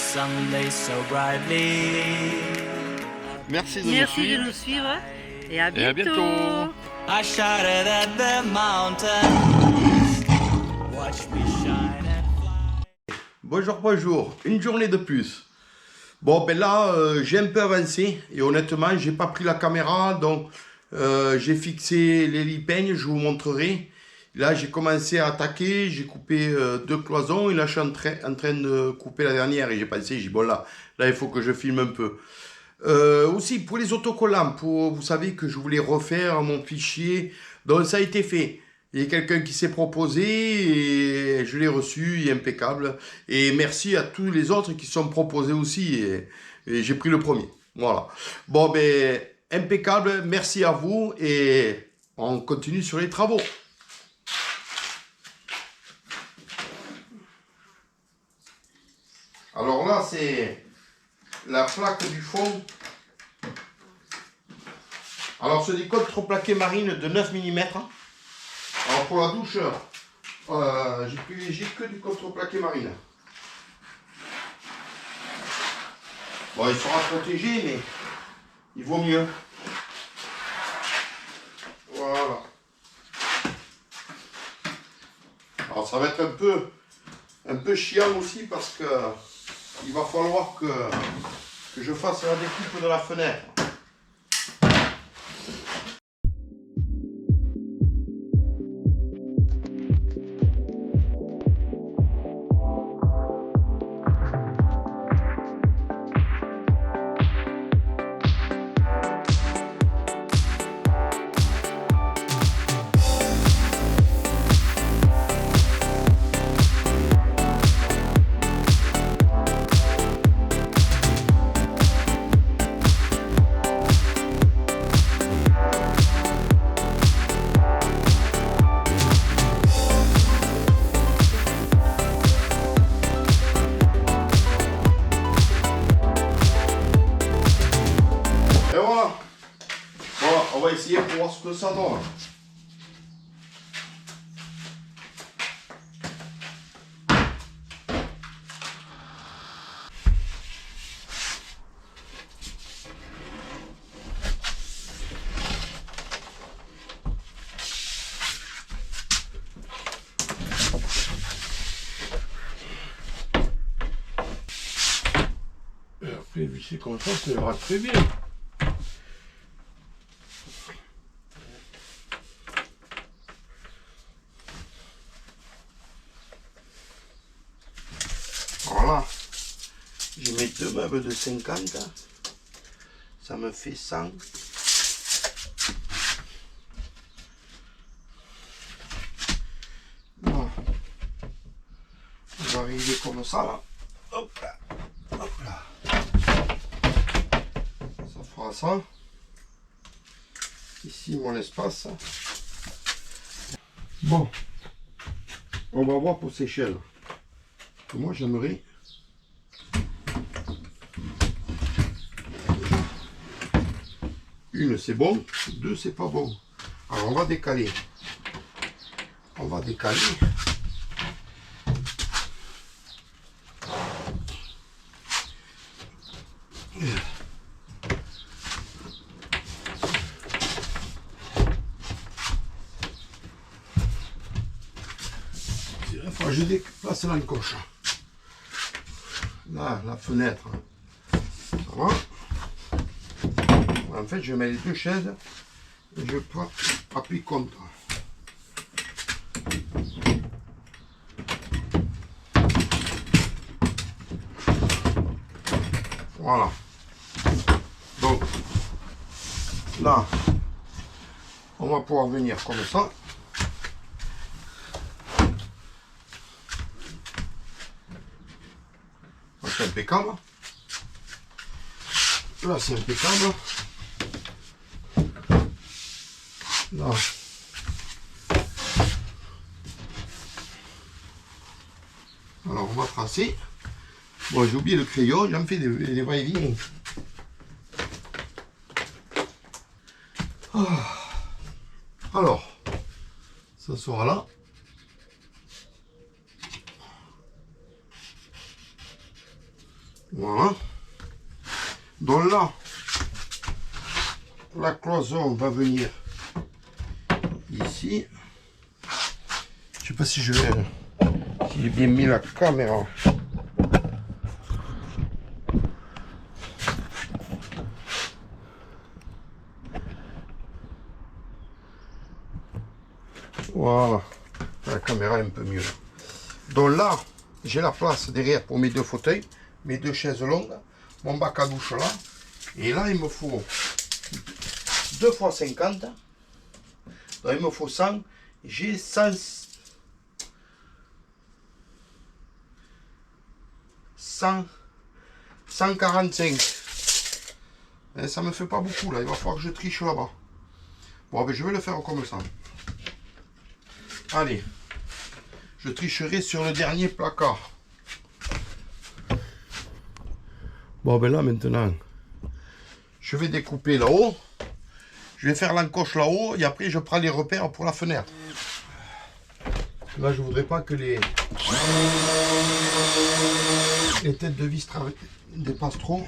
sunday so brightly. Merci de Merci de nous suivre et à bientôt. à bientôt. I shouted at the mountains, watch me shine and fly. Bonjour, bonjour, une journée de plus. Bon, ben là, j'ai un peu avancé et honnêtement, j'ai pas pris la caméra, donc j'ai fixé les lipeignes, je vous montrerai. Là, j'ai commencé à attaquer, j'ai coupé 2 cloisons et là, je suis en train de couper la dernière et j'ai pensé, j'ai dit, bon là, il faut que je filme un peu. Aussi, pour les autocollants, vous savez que je voulais refaire mon fichier, donc ça a été fait. Il y a quelqu'un qui s'est proposé et je l'ai reçu, il est impeccable. Et merci à tous les autres qui se sont proposés aussi et j'ai pris le premier. Voilà. Bon, ben, impeccable, merci à vous et on continue sur les travaux. Alors là, c'est la plaque du fond. Alors, c'est des contreplaqués marines de 9 mm. Alors, pour la douche, j'ai privilégié que du contreplaqué marine. Bon, il sera protégé, mais il vaut mieux. Voilà. Alors, ça va être un peu chiant aussi parce que il va falloir que je fasse la découpe de la fenêtre. Et voilà. Voilà, on va essayer pour voir ce que ça donne. Et après, visser comme ça ira très bien. Voilà. Je mets 2 meubles de 50. Ça me fait 100. Bon. On va arriver comme ça là. Hop là. Hop là. Ça fera ça. Ici mon espace. Bon. On va voir pour ces échelles. Moi j'aimerais une c'est bon, 2 c'est pas bon. Alors on va décaler. On va décaler. Enfin, je déplace l'encoche. Là, la fenêtre. Ça va. En fait, je mets les 2 chaises et je appuie contre. Voilà. Donc, là, on va pouvoir venir comme ça. C'est impeccable. Là, c'est impeccable. Là. Alors, on va tracer. Bon, j'ai oublié le crayon, j'en fais des va-et-vient. Alors, ça sera là. Voilà. Donc là, la cloison va venir ici. Je sais pas si j'ai bien mis la caméra. Voilà, la caméra est un peu mieux. Donc là, j'ai la place derrière pour mes 2 fauteuils, mes 2 chaises longues, mon bac à douche là. Et là, il me faut 2 x 50. Donc il me faut 100. J'ai 145. Et ça me fait pas beaucoup là, il va falloir que je triche là-bas. Bon, ben, je vais le faire comme ça. Allez, je tricherai sur le dernier placard. Bon, ben là maintenant, je vais découper là-haut. Je vais faire l'encoche là-haut et après je prends les repères pour la fenêtre. Là, je voudrais pas que les têtes de vis dépassent trop.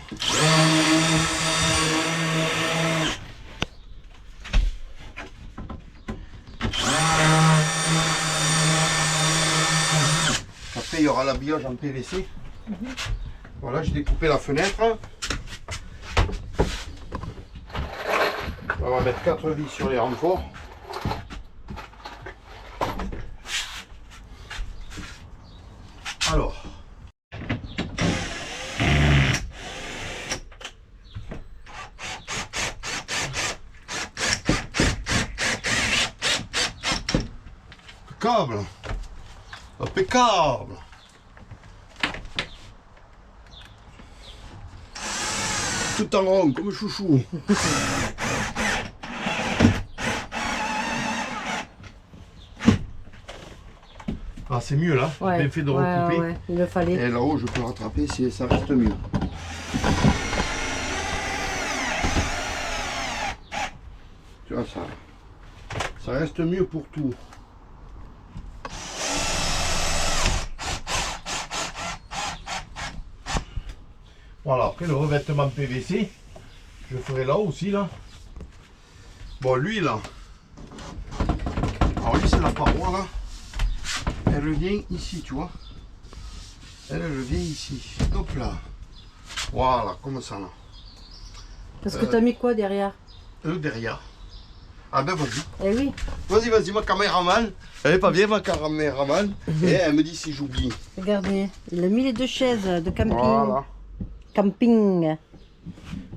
Après, il y aura l'habillage en PVC. Voilà, j'ai découpé la fenêtre. On va mettre 4 vis sur les renforts. Alors. Impeccable. Impeccable. Tout en rond, comme chouchou. Ah, c'est mieux là, Ouais, bien fait de recouper. ouais, il le fallait. Et là-haut, je peux rattraper si ça reste mieux. Tu vois, ça reste mieux pour tout. Voilà, après le revêtement PVC, je ferai là aussi là. Bon, lui là, alors lui c'est la paroi là, elle vient ici, tu vois. Elle vient ici, hop là. Voilà, comme ça là. Parce que tu as mis quoi derrière? Derrière. Ah ben vas-y. Eh oui. Vas-y, ma caméraman. Elle est pas bien ma caméraman. Et elle me dit si j'oublie. Regardez, il a mis les 2 chaises de camping. Voilà. Camping.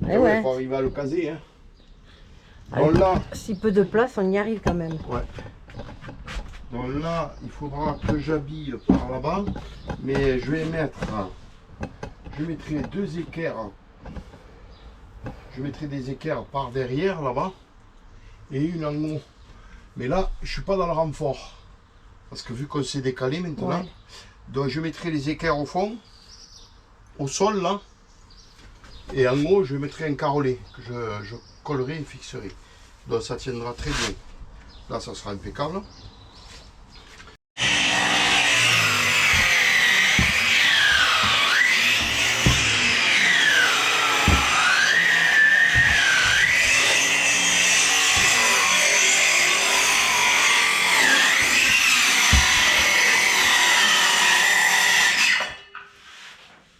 Eh ouais. Faut arriver à le caser. Hein. Avec Donc là, si peu de place, on y arrive quand même. ouais. Donc là, il faudra que j'habille par là-bas. Mais je vais mettre. Je mettrai 2 équerres. Je mettrai des équerres par derrière là-bas. Et une en haut. Mais là, je suis pas dans le renfort. Parce que vu qu'on s'est décalé maintenant. Ouais. Donc je mettrai les équerres au fond. Au sol là. Et en haut, je mettrai un carrelet que je collerai et fixerai. Donc ça tiendra très bien. Là, ça sera impeccable.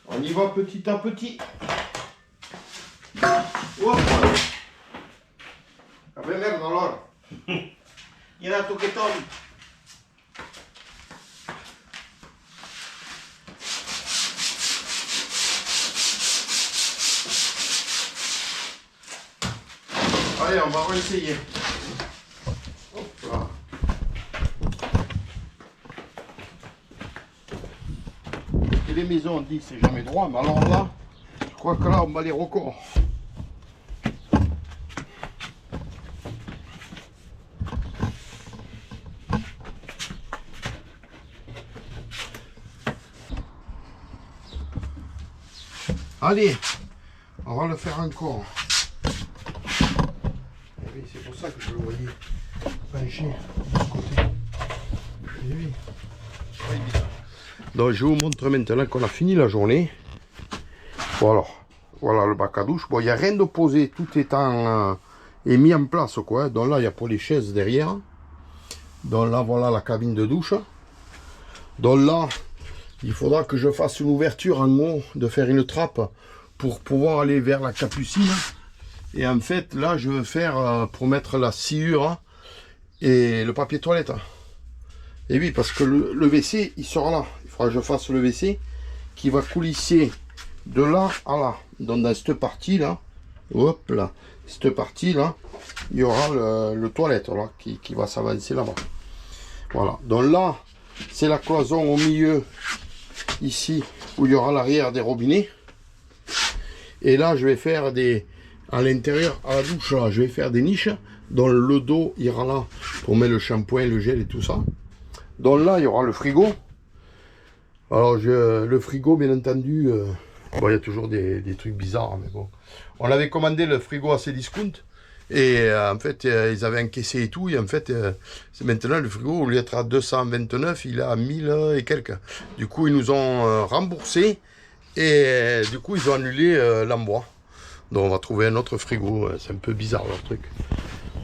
On y va petit à petit. Oh. Ah ben merde alors. Il y en a tout qui tombe. Allez, on va réessayer. Hop là. Et les maisons, on dit c'est jamais droit, mais alors là, je crois que là on va les records. Allez, on va le faire encore. Et oui, c'est pour ça que je le voyais pencher de ce côté. Et oui. Donc je vous montre maintenant qu'on a fini la journée. Bon alors, voilà le bac à douche. Bon, il n'y a rien de posé, tout est mis en place, quoi. Donc là, il y a pour les chaises derrière. Donc là, voilà la cabine de douche. Donc là, il faudra que je fasse une ouverture en haut, de faire une trappe pour pouvoir aller vers la capucine. Et en fait, là, je veux faire pour mettre la sciure et le papier toilette. Et oui, parce que le WC, il sera là. Il faudra que je fasse le WC qui va coulisser de là à là. Donc dans cette partie-là, hop là, cette partie-là, il y aura le toilette là, qui va s'avancer là-bas. Voilà. Donc là, c'est la cloison au milieu, ici, où il y aura l'arrière des robinets. Et là, je vais faire à l'intérieur, à la douche, là, je vais faire des niches, dont le dos ira là, pour mettre le shampoing, le gel et tout ça. Donc là, il y aura le frigo. Alors, le frigo, bien entendu, bon, il y a toujours des trucs bizarres, mais bon. On avait commandé le frigo à Cdiscount, et en fait, ils avaient encaissé et tout, et en fait, c'est maintenant, le frigo, au lieu d'être à 229, il est à 1000 et quelques. Du coup, ils nous ont remboursé, et du coup, ils ont annulé l'envoi. Donc, on va trouver un autre frigo, c'est un peu bizarre, leur truc.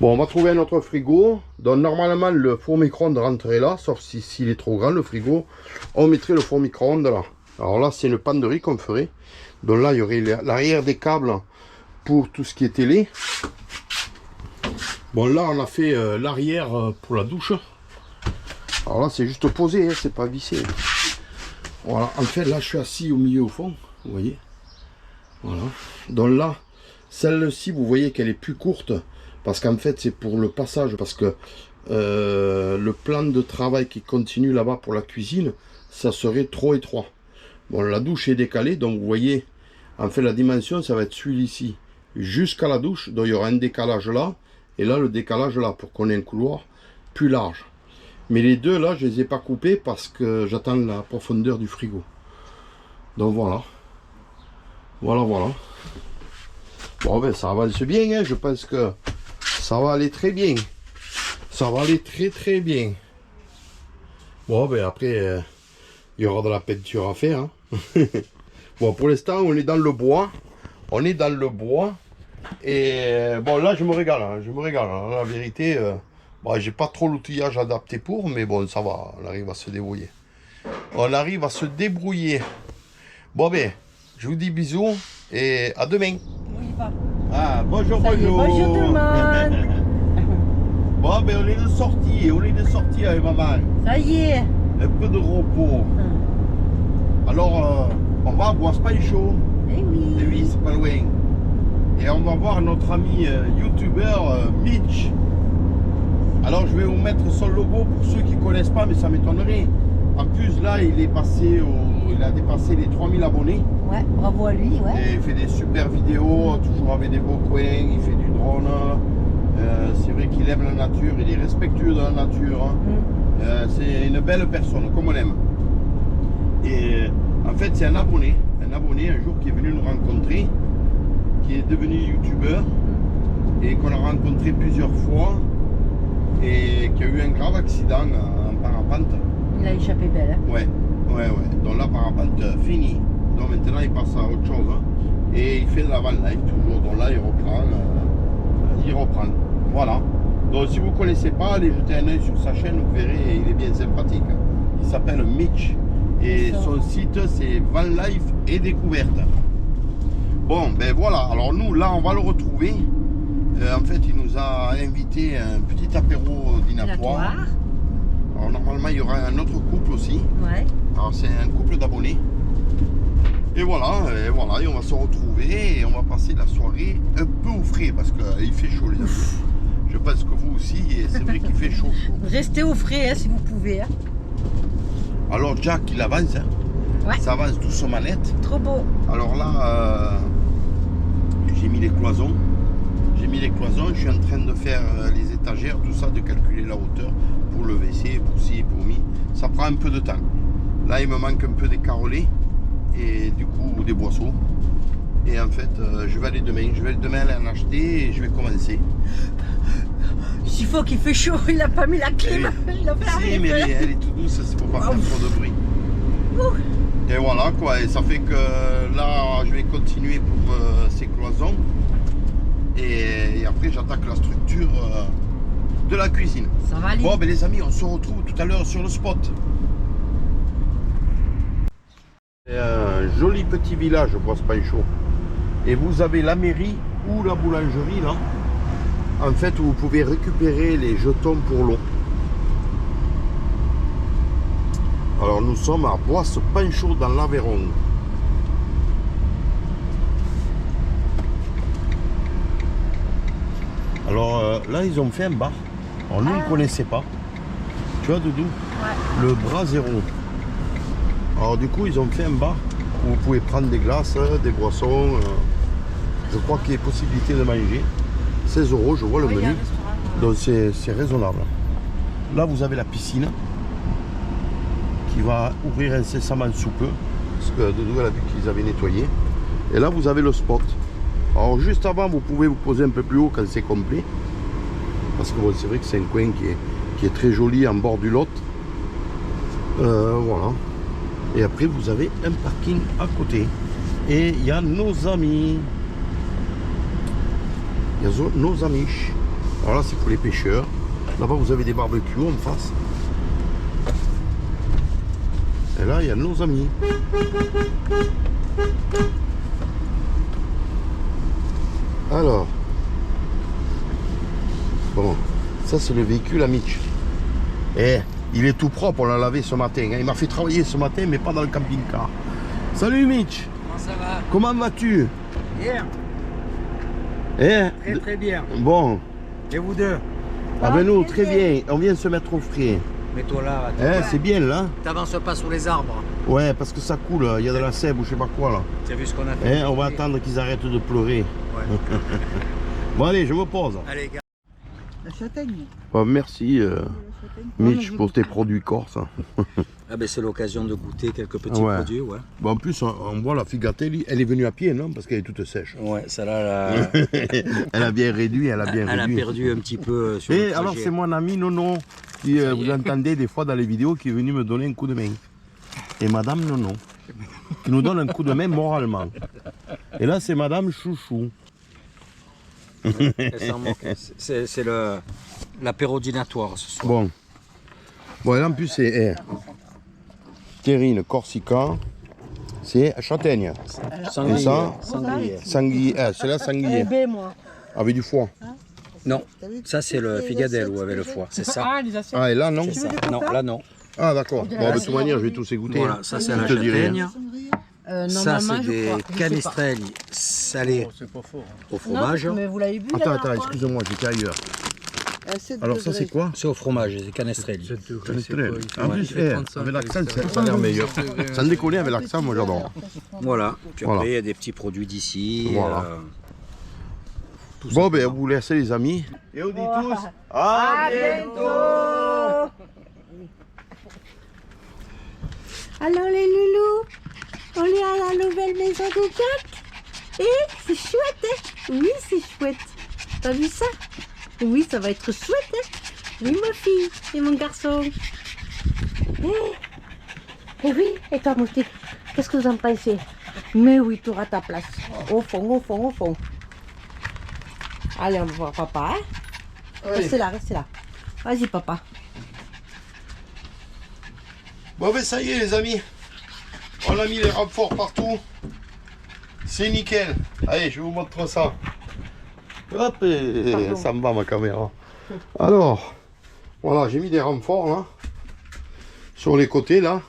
Bon, on va trouver un autre frigo. Donc, normalement, le four micro-ondes rentrerait là, sauf s'il est trop grand, le frigo. On mettrait le four micro-ondes là. Alors là, c'est une penderie qu'on ferait. Donc là, il y aurait l'arrière des câbles pour tout ce qui est télé. Bon, là, on a fait l'arrière pour la douche. Alors là, c'est juste posé, hein, c'est pas vissé. Voilà, en fait, là, je suis assis au milieu, au fond. Vous voyez. Voilà. Donc là, celle-ci, vous voyez qu'elle est plus courte. Parce qu'en fait, c'est pour le passage. Parce que le plan de travail qui continue là-bas pour la cuisine, ça serait trop étroit. Bon, la douche est décalée. Donc, vous voyez, en fait, la dimension, ça va être celui-ci. Jusqu'à la douche. Donc, il y aura un décalage là. Et là, le décalage là. Pour qu'on ait un couloir plus large. Mais les deux, là, je les ai pas coupés parce que j'attends la profondeur du frigo. Donc, voilà. Voilà, voilà. Bon, ben, ça avance bien, hein. Je pense que ça va aller très bien. Ça va aller très, très bien. Bon, ben, après, il y aura de la peinture à faire, hein. Bon, pour l'instant, on est dans le bois. On est dans le bois. Et bon, là, je me régale. Hein. Je me régale. Hein. La vérité, bon, j'ai pas trop l'outillage adapté pour, mais bon, ça va. On arrive à se débrouiller. On arrive à se débrouiller. Bon, ben, je vous dis bisous et à demain. On y va. Ah, bonjour, Ça y est, bonjour. bonjour tout le monde. Bon, ben, on est de sortie avec maman. Ça y est. Un peu de repos. Alors, on va boire Spy Show. Eh oui. Et oui, c'est pas loin. Et on va voir notre ami youtubeur Mitch. Alors, je vais vous mettre son logo pour ceux qui ne connaissent pas, mais ça m'étonnerait. En plus, là, il a dépassé les 3000 abonnés. Ouais, bravo à lui, ouais. Et il fait des super vidéos, toujours avec des beaux coins, il fait du drone. C'est vrai qu'il aime la nature, il est respectueux de la nature. Hein. C'est une belle personne, comme on l'aime. Et en fait, c'est un abonné un jour qui est venu nous rencontrer, qui est devenu youtubeur et qu'on a rencontré plusieurs fois et qui a eu un grave accident en parapente. Il a échappé belle. Hein. Ouais. Donc là, parapente fini. Donc maintenant, il passe à autre chose. Hein. Et il fait de la van life toujours. Donc là, il reprend. Voilà. Donc si vous ne connaissez pas, allez jeter un œil sur sa chaîne, vous verrez, il est bien sympathique. Il s'appelle Mitch. Et son site, c'est Van Life et Découverte. Bon, ben voilà. Alors nous, là, on va le retrouver. En fait, il nous a invité à un petit apéro dînatoire. Alors normalement, il y aura un autre couple aussi. Ouais. Alors c'est un couple d'abonnés. Et voilà, et on va se retrouver et on va passer la soirée un peu au frais parce qu'il fait chaud les amis. Je pense que vous aussi, et c'est vrai qu'il fait chaud. Restez au frais hein, si vous pouvez. Hein. Alors Jack, il avance. Hein. Ouais. Ça avance doucement net. Trop beau. Alors là, j'ai mis les cloisons. Je suis en train de faire les étagères, tout ça, de calculer la hauteur pour le WC, pour ci, pour mi. Ça prend un peu de temps. Là, il me manque un peu des carrelets et du coup des boisseaux. Et en fait, je vais aller demain. Aller en acheter et je vais commencer. S'il faut qu'il fait chaud, il n'a pas mis la clim. Il a fait Si, mais elle est toute douce, c'est pour pas faire trop de bruit. Et voilà, voilà quoi, et ça fait que là je vais continuer pour ces cloisons et après j'attaque la structure de la cuisine. Ça va aller. Bon ben les amis, on se retrouve tout à l'heure sur le spot. C'est un joli petit village, Boisse-Panchaud. Et vous avez la mairie ou la boulangerie là. En fait, où vous pouvez récupérer les jetons pour l'eau. Alors nous sommes à Boisse-Panchaud dans l'Aveyron. Alors là ils ont fait un bar. Alors nous on ne connaissait pas. Tu vois Doudou? Ouais. Le Brasero. Alors du coup ils ont fait un bar où vous pouvez prendre des glaces, des boissons. Je crois qu'il y a possibilité de manger. 16 €, je vois le Ouais, il y a un menu. restaurant. Donc c'est raisonnable. Là vous avez la piscine qui va ouvrir incessamment sous peu. Parce que Doudou elle a vu qu'ils avaient nettoyé. Et là vous avez le spot. Alors juste avant vous pouvez vous poser un peu plus haut quand c'est complet. Parce que bon, c'est vrai que c'est un coin qui est très joli en bord du Lot. Voilà. Et après vous avez un parking à côté. Et il y a nos amis. Il y a nos amis. Alors là c'est pour les pêcheurs. Là-bas vous avez des barbecues en face. Et là il y a nos amis. Alors. Bon. Ça c'est le véhicule à Mitch. Et il est tout propre, on l'a lavé ce matin. Il m'a fait travailler ce matin mais pas dans le camping-car. Salut Mitch. Comment ça va? Comment vas-tu? Bien, Eh? très bien. Bon. Et vous deux? Ah ben nous, très bien. On vient de se mettre au frais. Mets-toi là. Eh, c'est bien là. T'avances pas sous les arbres. Ouais, parce que ça coule. Il y a de la sève ou je sais pas quoi là. T'as vu ce qu'on a fait? Eh, on va attendre qu'ils arrêtent de pleurer. Ouais. Bon allez, je me pose. Allez, gars. La châtaigne. Bon, merci Mitch pour tes produits corses. Ah ben c'est l'occasion de goûter quelques petits Ouais. produits, ouais. Bon, en plus, on voit la figatelli. Elle est venue à pied, non? Parce qu'elle est toute sèche. Ouais, celle-là, Elle a bien réduit, elle a bien elle a réduit. perdu un petit peu sur le Et trajet. alors, c'est mon ami Nono, qui vous entendez des fois dans les vidéos, qui est venu me donner un coup de main. Et Madame Nono, qui nous donne un coup de main moralement. Et là, c'est Madame Chouchou. Elle s'en moque. C'est l'apéro dînatoire ce soir. Bon. Bon, et là, en plus, c'est terrine, corsica, c'est châtaigne. Sanglier. Et ça Sanglier. Sanglier. C'est là sanglier. B, moi. Avec du foie. Non, ça c'est le figadelle ou avec le foie, c'est ça. Ah, les assiettes. Ah, et là, non? C'est ça. Non, là non. Ah, d'accord. Bon, de toute manière, je vais tous égoutter. Voilà, ça c'est Je la te dirai. châtaigne. Ça Normalement, c'est je des crois. Je sais pas. canestrelli salés au fromage. Non, mais vous l'avez vu Attends, là, attends, excuse-moi, j'étais ailleurs. Alors, ça, c'est quoi? C'est au fromage, c'est canestrelli. En plus, avec l'accent, ça a l'air meilleur. Sans déconner, avec l'accent, moi j'adore. Voilà. Puis Voilà. après, il y a des petits produits d'ici. Voilà. Bon, ben, on vous laisse, les amis. Et on dit tous à bientôt. Alors les loulous, on est à la nouvelle maison de Jack. Et c'est chouette, hein? Oui, c'est chouette. T'as vu ça? Oui, ça va être chouette, hein? Oui, ma fille et mon garçon. Eh oui, et toi, mon petit, qu'est-ce que vous en pensez? Mais oui, tu auras ta place. Au fond, au fond, au fond. Allez, on va voir papa, hein? Restez là, restez là. Vas-y, papa. Bon, ben, ça y est, les amis. On a mis les renforts partout. C'est nickel. Allez, je vous montre ça. Hop, ça me va ma caméra. Alors, voilà, j'ai mis des renforts là. Sur les côtés là.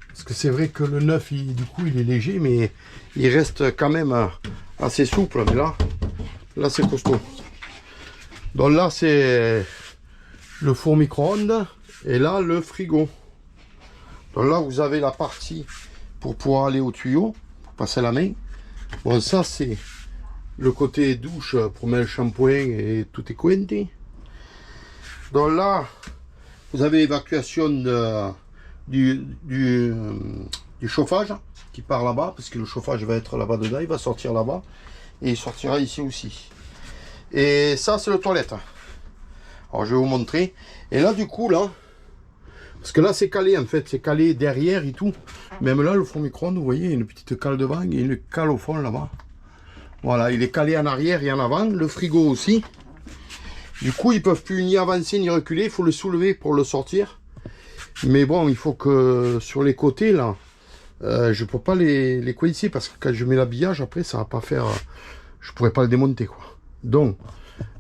Parce que c'est vrai que le neuf, du coup, il est léger, mais il reste quand même assez souple. Mais là c'est costaud. Donc là, c'est le four micro-ondes. Et là, le frigo. Donc là, vous avez la partie pour pouvoir aller au tuyau, pour passer la main. Bon, ça, c'est le côté douche pour mettre le shampoing et tout est cointé. Donc là, vous avez l'évacuation du chauffage qui part là-bas, parce que le chauffage va être là-bas dedans, il va sortir là-bas et il sortira ici aussi. Et ça, c'est le toilette. Alors, je vais vous montrer. Et là, du coup, là, Parce que là, c'est calé, en fait. C'est calé derrière et tout. Même là, le four micro-ondes, vous voyez, il y a une petite cale devant. Il y a une cale au fond, là-bas. Voilà, il est calé en arrière et en avant. Le frigo aussi. Du coup, ils ne peuvent plus ni avancer ni reculer. Il faut le soulever pour le sortir. Mais bon, il faut que sur les côtés, là, je ne peux pas les coincer. Parce que quand je mets l'habillage, après, ça ne va pas faire... je ne pourrais pas le démonter, quoi. Donc...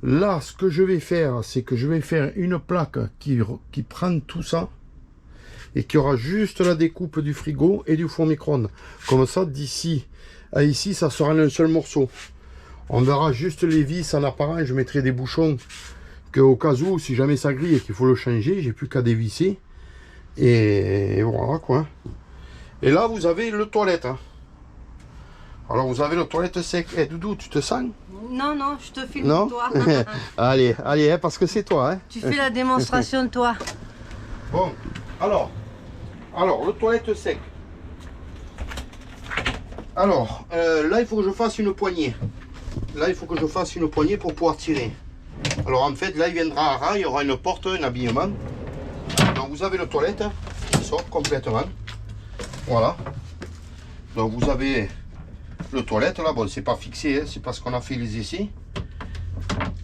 là, ce que je vais faire, c'est que je vais faire une plaque qui prend tout ça et qui aura juste la découpe du frigo et du four micro-ondes. Comme ça, d'ici à ici, ça sera un seul morceau. On verra juste les vis en apparent. Je mettrai des bouchons que au cas où, si jamais ça grille et qu'il faut le changer, j'ai plus qu'à dévisser. Et voilà quoi. Et là, vous avez le toilette. Hein. Alors, vous avez le toilette sec. Eh, Doudou, tu te sens? Non, non, je te filme Non. toi. Allez, allez, hein, parce que c'est toi. Hein. Tu fais la démonstration de toi. Bon, alors, le toilette sec. Alors, là, il faut que je fasse une poignée. Là, il faut que je fasse une poignée pour pouvoir tirer. Alors, en fait, là, il viendra à ras, il y aura une porte, un habillement. Donc, vous avez le toilette qui sort complètement. Voilà. Donc, vous avez le toilette, là. Bon, c'est pas fixé, hein, c'est parce qu'on a fait les essais.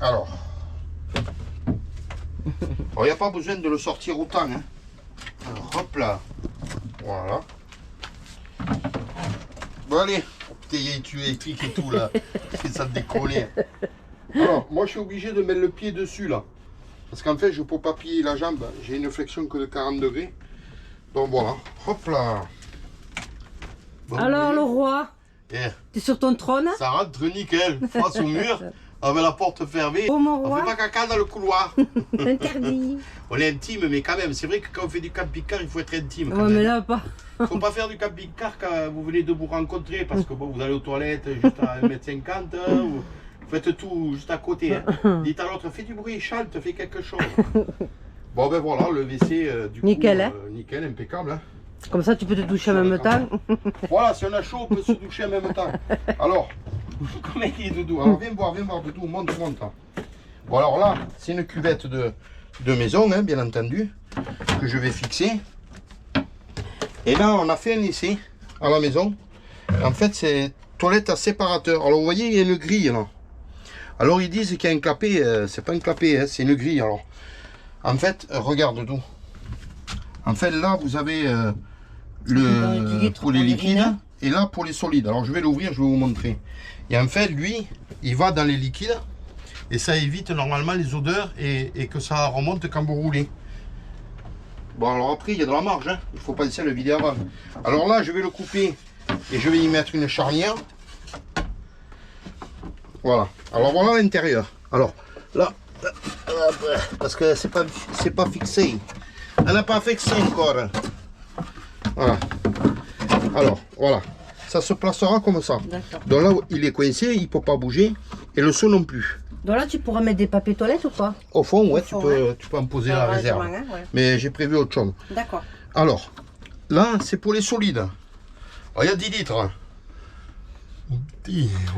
Alors, il n'y a pas besoin de le sortir autant. Hein. Alors, hop là. Voilà. Bon, allez. Tu es électrique et tout, là. C'est ça de décoller. Alors, moi, je suis obligé de mettre le pied dessus, là. Parce qu'en fait, je ne peux pas plier la jambe. J'ai une flexion que de 40 degrés. Donc, voilà. Hop là. Bon, Alors, le roi, eh, t'es sur ton trône? ça rentre nickel, face au mur, avec la porte fermée. Oh, mon On roi. fait pas caca dans le couloir. Interdit. On est intime, mais quand même, c'est vrai que quand on fait du camping-car, il faut être intime. Quand Ouais, mais même. là, pas. Faut pas faire du camping-car quand vous venez de vous rencontrer, parce que bon, vous allez aux toilettes juste à 1,50 m, ou vous faites tout juste à côté. Hein. Dites à l'autre, fais du bruit, chante, fais quelque chose. Bon ben voilà, le WC, du Nickel, coup, hein. Nickel, impeccable. Hein. Comme ça, tu peux te doucher en même temps. Voilà, si on a chaud, on peut se doucher en même temps. Alors, comment il est Doudou? Alors viens voir Doudou, monte. Bon alors là, c'est une cuvette de maison, hein, bien entendu, que je vais fixer. Et là, on a fait un essai à la maison. En fait, c'est toilette à séparateur. Alors vous voyez, il y a une grille là. Alors ils disent qu'il y a un clapet, c'est pas un clapet, hein, c'est une grille. Alors, en fait, regarde Doudou. En fait, là, vous avez pour les liquides et là pour les solides. Alors je vais l'ouvrir, je vais vous montrer. Et en fait, lui, il va dans les liquides et ça évite normalement les odeurs et que ça remonte quand vous roulez. Bon, alors après, il y a de la marge, hein. Il faut penser à le vider avant. Alors là, je vais le couper et je vais y mettre une charnière. Voilà. Alors voilà l'intérieur. Alors là, parce que c'est pas fixé. Elle n'a pas fixé encore. Voilà. Alors, voilà. Ça se placera comme ça. Donc là, il est coincé, il ne peut pas bouger. Et le seau non plus. Donc là, tu pourras mettre des papiers toilettes ou quoi? Au fond, ouais, Au fond, tu peux en poser la réserve. Hein, ouais. Mais j'ai prévu autre chose. D'accord. Alors, là, c'est pour les solides. Alors, il y a 10 litres.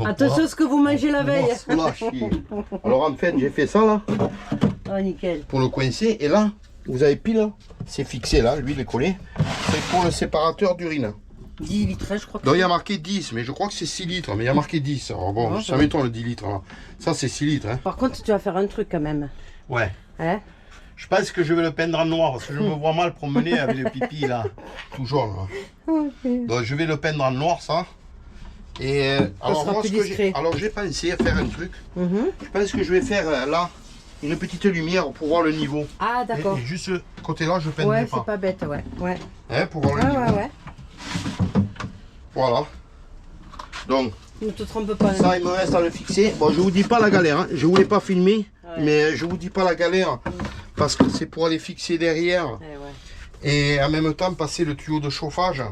Attention à ce que vous mangez la veille. Alors, en fait, j'ai fait ça, là, Oh, nickel. pour le coincer. Et là, vous avez pile, c'est fixé, là, lui, il est collé. C'est pour le séparateur d'urine. 10 litres, je crois que Donc il y a marqué 10, mais je crois que c'est 6 litres, mais il y a marqué 10. Alors bon, Non, ça m'étonne le 10 litres là. Ça c'est 6 litres. Hein. Par contre, tu vas faire un truc quand même. Ouais. Hein? Je pense que je vais le peindre en noir, parce que je me vois mal promener avec le pipi là, tout jaune. Là. Donc je vais le peindre en noir ça. Et alors sera moi plus ce que discret. j'ai pensé à faire un truc. Je pense que je vais faire là une petite lumière pour voir le niveau. Ah, d'accord. Et juste ce côté là je peindrai Ouais, pas. c'est pas bête, ouais. Ouais, Hein, pour voir le niveau. ouais. Voilà. Donc Ne te trompe pas. ça, il me reste à le fixer. Bon, je vous dis pas la galère, hein. Je voulais pas filmer, mais je vous dis pas la galère parce que c'est pour aller fixer derrière et en même temps passer le tuyau de chauffage.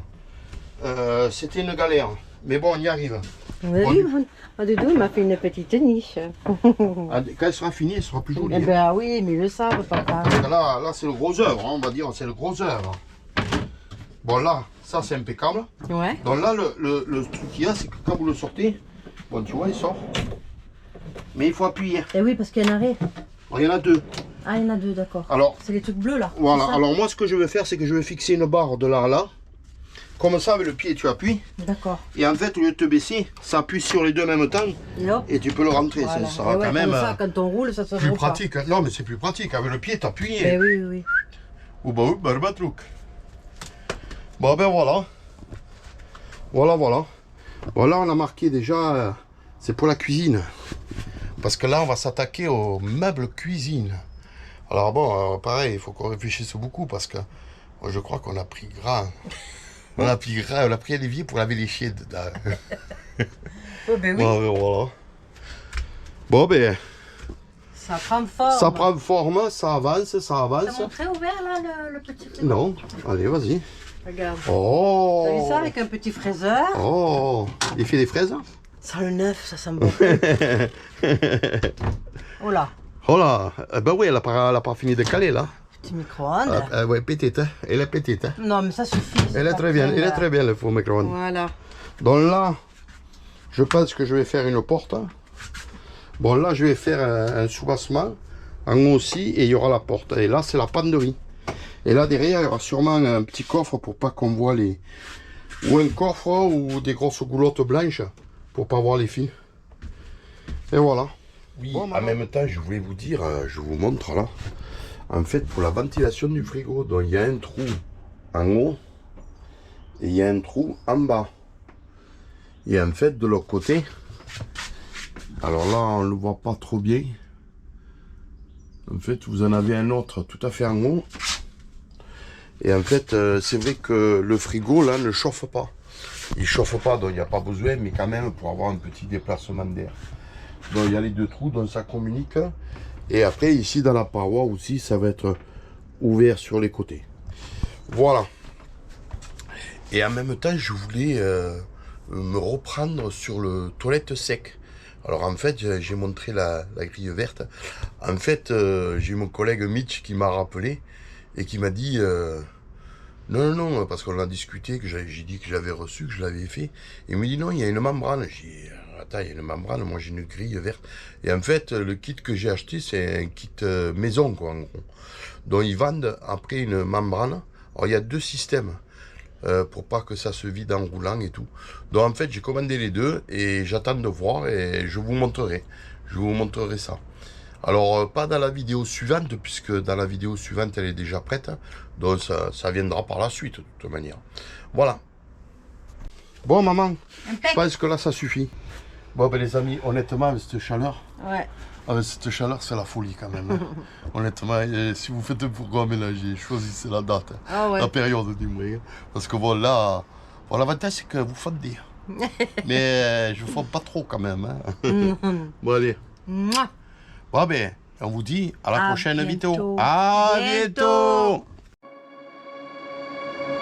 C'était une galère, mais bon, on y arrive. Doudou, il m'a fait une petite niche. Quand elle sera finie, elle sera plus jolie. Eh ben oui, mais ils le savent, papa. Hein. Là c'est le gros œuvre, hein, on va dire, c'est le gros œuvre. Bon, là, ça c'est impeccable. Ouais. Donc là, le truc qu'il y a, c'est que quand vous le sortez, bon, tu vois, il sort. Mais il faut appuyer. Eh oui, parce qu'il y a un arrêt. Bon, il y en a deux. Ah, il y en a deux, d'accord. Alors, C'est les trucs bleus là. voilà. c'est ça Alors moi, ce que je vais faire, c'est que je vais fixer une barre de là à là. Comme ça, avec le pied, tu appuies. D'accord. Et en fait, au lieu de te baisser, ça appuie sur les deux en même temps. Et hop. Et tu peux le rentrer. Voilà. Ça sera Et ouais, quand même comme ça, quand on roule, ça se plus voit pas. pratique. Non, mais c'est plus pratique. Avec le pied, t'appuies. Eh oui, oui, oui. Bon, ben voilà. Voilà. Voilà, on a marqué déjà, c'est pour la cuisine. Parce que là, on va s'attaquer aux meubles cuisine. Alors bon, pareil, il faut qu'on réfléchisse beaucoup parce que moi, je crois qu'on a pris gras. On a pris Olivier pour laver les chiens dedans. Oh, ben oui. Bon, ben voilà. Bon, ben, Ça prend forme. ça prend forme, ça avance. T'as montré ouvert là le petit frigo? Non, allez, vas-y. Regarde. Oh! T'as vu ça avec un petit fraiseur? Oh! Il fait des fraises? Ça le neuf, ça sent bon. Oh là, Oh là! Ben oui, elle a pas fini de caler là. petit micro-ondes. Ouais, petite, hein. Elle est petite. Hein. Non, mais ça suffit. c'est Elle est pas très bien, très, elle est très bien le four micro-ondes. Voilà. Donc là, je pense que je vais faire une porte. Hein. Bon, là, je vais faire un soubassement. En haut aussi, et il y aura la porte. Et là, c'est la penderie. Et là, derrière, il y aura sûrement un petit coffre pour pas qu'on voit les... Ou un coffre ou des grosses goulottes blanches pour pas voir les fils. Et voilà. Oui, en même temps, je voulais vous dire, je vous montre là. En fait, pour la ventilation du frigo, donc il y a un trou en haut et il y a un trou en bas. Et en fait, de l'autre côté, alors là, on ne le voit pas trop bien. En fait, vous en avez un autre tout à fait en haut. Et en fait, c'est vrai que le frigo, là, ne chauffe pas. Il chauffe pas, donc il n'y a pas besoin, mais quand même, pour avoir un petit déplacement d'air. Donc, il y a les deux trous, donc ça communique. Et après, ici, dans la paroi aussi, ça va être ouvert sur les côtés. Voilà. Et en même temps, je voulais me reprendre sur le toilette sec. Alors en fait, j'ai montré la grille verte. En fait, j'ai mon collègue Mitch qui m'a rappelé et qui m'a dit non, parce qu'on a discuté, que j'ai dit que j'avais reçu, que je l'avais fait. Il me dit non, il y a une membrane. J'ai dit attends, il y a une membrane, moi j'ai une grille verte. Et en fait, le kit que j'ai acheté, c'est un kit maison, quoi, en gros. Donc ils vendent après une membrane. Alors il y a deux systèmes. Pour pas que ça se vide en roulant et tout. Donc en fait j'ai commandé les deux et j'attends de voir et je vous montrerai. Je vous montrerai ça. Alors pas dans la vidéo suivante puisque dans la vidéo suivante elle est déjà prête. Donc ça viendra par la suite de toute manière. Voilà. Bon maman, je pense que là ça suffit. Bon ben les amis, honnêtement avec cette chaleur. Ouais. Avec cette chaleur, c'est la folie quand même. Hein. Honnêtement, si vous faites un programme ménager, choisissez la date, Ah ouais. la période du mois. Parce que bon, là, bon, l'avantage c'est que vous fondez. Mais je ne fonds pas trop quand même. Hein. Bon, allez. Mouah. Bon, ben, on vous dit à la prochaine vidéo. bientôt. À Bientôt. bientôt.